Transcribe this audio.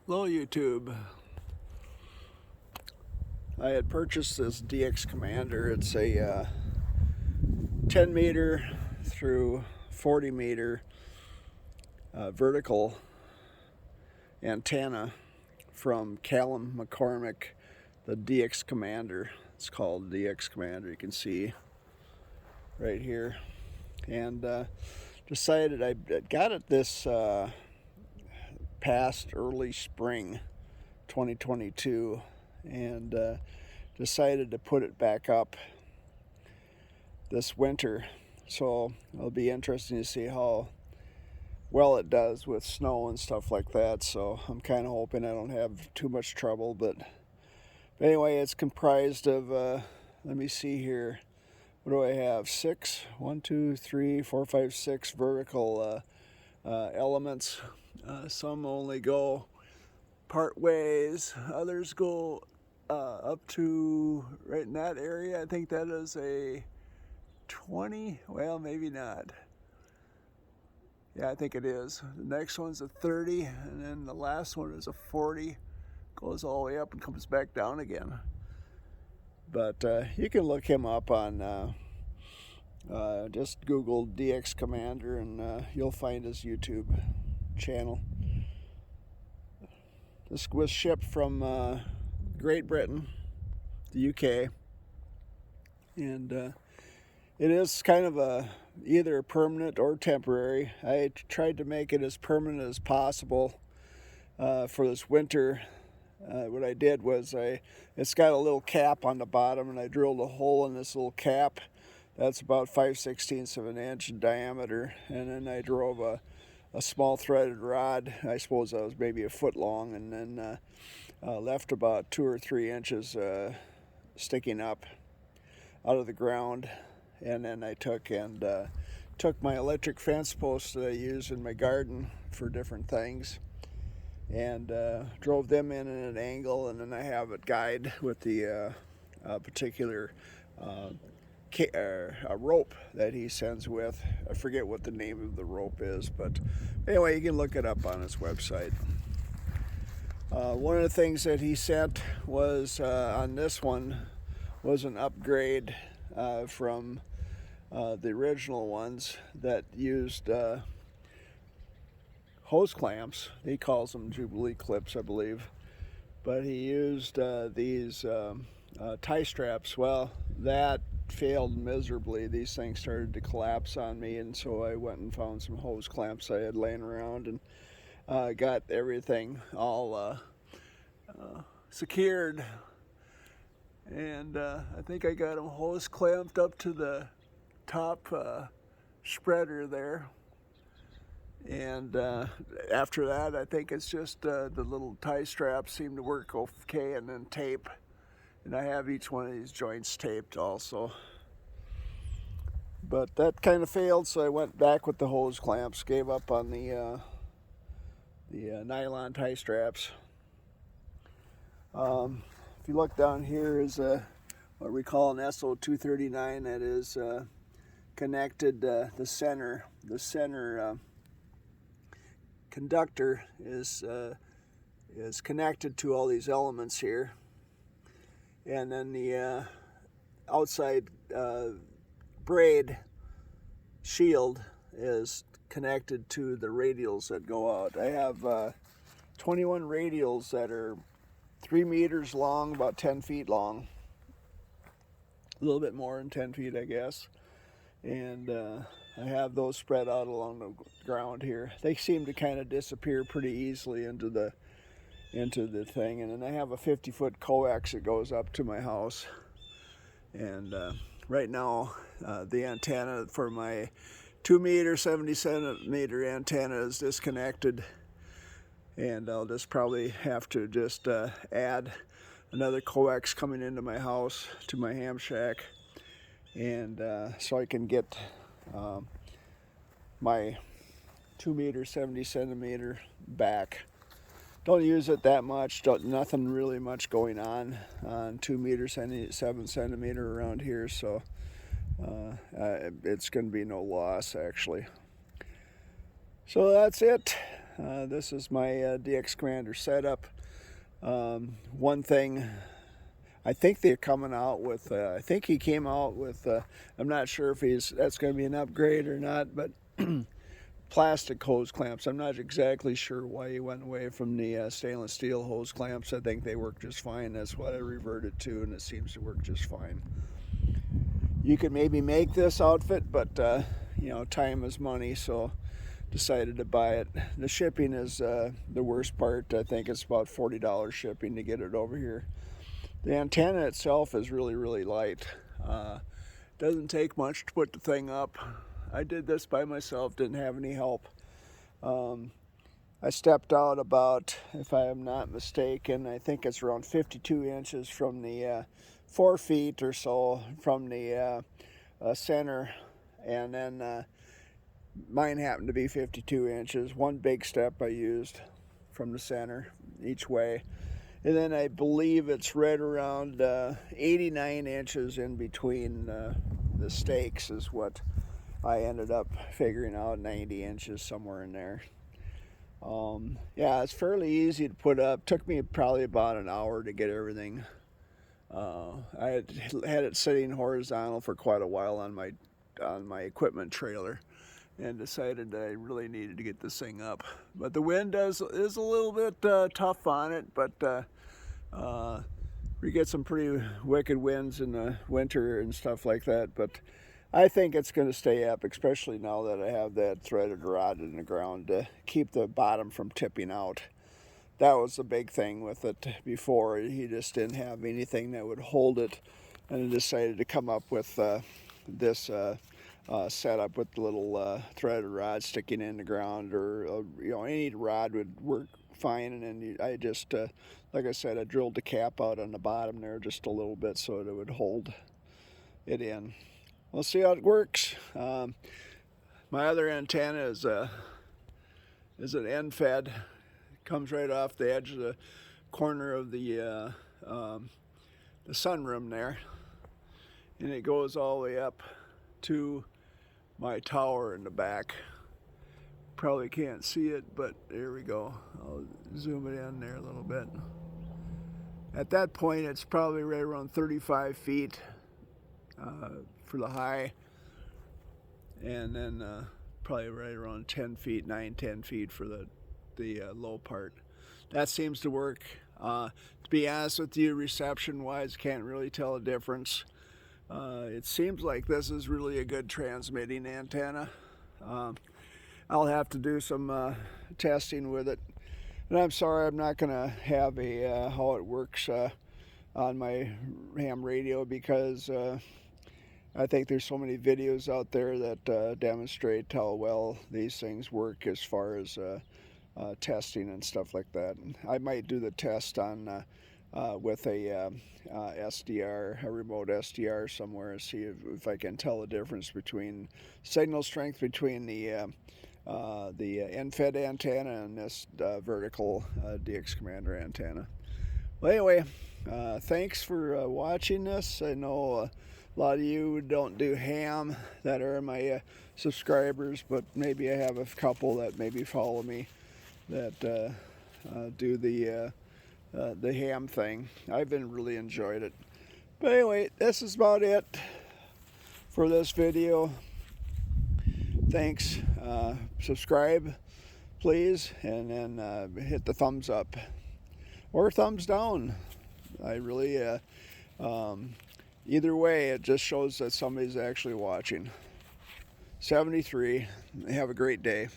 Hello YouTube. I had purchased this DX Commander. It's a 10 meter through 40 meter vertical antenna from Callum McCormick, the DX Commander. It's called DX Commander, you can see right here. And decided I got it this past early spring 2022 and decided to put it back up this winter. So it'll be interesting to see how well it does with snow and stuff like that. So I'm kind of hoping I don't have too much trouble. But anyway, it's comprised of, let me see here. What do I have? 6, 1, 2, 3, 4, 5, 6 vertical elements. Some only go part ways, others go up to right in that area. I think that is a 20, well, maybe not. Yeah, I think it is. The next one's a 30, and then the last one is a 40. Goes all the way up and comes back down again. But you can look him up on just Google DX Commander and you'll find his YouTube channel. This was shipped from Great Britain, the UK, and it is kind of either permanent or temporary. I tried to make it as permanent as possible for this winter. What I did was it's got a little cap on the bottom, and I drilled a hole in this little cap that's about 5/16 of an inch in diameter, and then I drove a small threaded rod. I suppose that was maybe a foot long, and then left about 2 or 3 inches sticking up out of the ground. And then I took my electric fence posts that I use in my garden for different things, and drove them in at an angle, and then I have it guide with the particular a rope that he sends with. I forget what the name of the rope is, but anyway, you can look it up on his website. One of the things that he sent was on this one was an upgrade from the original ones that used hose clamps. He calls them Jubilee clips, I believe, but he used these tie straps. Well, that failed miserably. These things started to collapse on me, and so I went and found some hose clamps I had laying around and got everything all secured, and I think I got them hose clamped up to the top spreader there, and after that I think it's just the little tie straps seem to work okay, and then tape. And I have each one of these joints taped also. But that kind of failed, so I went back with the hose clamps, gave up on the nylon tie straps. If you look down here is what we call an SO239 that is connected. The center conductor is connected to all these elements here. And then the outside braid shield is connected to the radials that go out. I have 21 radials that are 3 meters long, about 10 feet long. A little bit more than 10 feet, I guess. And I have those spread out along the ground here. They seem to kind of disappear pretty easily into the thing, and then I have a 50-foot coax that goes up to my house. And right now the antenna for my 2 meter 70 centimeter antenna is disconnected, and I'll just probably have to just add another coax coming into my house to my ham shack, and so I can get my 2 meter 70 centimeter back. Don't use it that much. Nothing really much going on 2 meters 7 centimeter around here, so it's going to be no loss actually. So that's it. This is my DX Commander setup. One thing, I think they're coming out with, I think he came out with, I'm not sure if that's going to be an upgrade or not, but plastic hose clamps. I'm not exactly sure why he went away from the stainless steel hose clamps. I think they work just fine. That's what I reverted to, and it seems to work just fine. You could maybe make this outfit, but you know, time is money, so decided to buy it. The shipping is the worst part. I think it's about $40 shipping to get it over here. The antenna itself is really light. Doesn't take much to put the thing up. I did this by myself, didn't have any help. I stepped out about, if I am not mistaken, I think it's around 52 inches from the 4 feet or so from the center, and then mine happened to be 52 inches. One big step I used from the center each way. And then I believe it's right around 89 inches in between the stakes is what I ended up figuring out, 90 inches somewhere in there. Yeah, it's fairly easy to put up. Took me probably about an hour to get everything. I had it sitting horizontal for quite a while on my equipment trailer, and decided that I really needed to get this thing up. But the wind is a little bit tough on it, but we get some pretty wicked winds in the winter and stuff like that. But I think it's going to stay up, especially now that I have that threaded rod in the ground to keep the bottom from tipping out. That was the big thing with it before. He just didn't have anything that would hold it, and I decided to come up with this setup with the little threaded rod sticking in the ground, or you know, any rod would work fine. And then I just, like I said, I drilled the cap out on the bottom there just a little bit so that it would hold it in. We'll see how it works. My other antenna is an end fed. Comes right off the edge of the corner of the sunroom there, and it goes all the way up to my tower in the back. Probably can't see it, but there we go. I'll zoom it in there a little bit. At that point, it's probably right around 35 feet for the high, and then probably right around 10 feet, 9-10 feet for the low part. That seems to work. To be honest with you, reception wise, can't really tell a difference. It seems like this is really a good transmitting antenna. I'll have to do some testing with it, and I'm sorry I'm not gonna have a how it works on my ham radio, because I think there's so many videos out there that demonstrate how well these things work as far as testing and stuff like that. I might do the test on with a SDR, a remote SDR somewhere, and see if I can tell the difference between signal strength between the end-fed antenna and this vertical DX Commander antenna. Well, anyway, thanks for watching this. I know a lot of you don't do ham that are my subscribers, but maybe I have a couple that maybe follow me that do the ham thing. I've been really enjoyed it. But anyway, this is about it for this video. Thanks. Subscribe, please, and then hit the thumbs up or thumbs down. I really, either way, it just shows that somebody's actually watching. 73. Have a great day.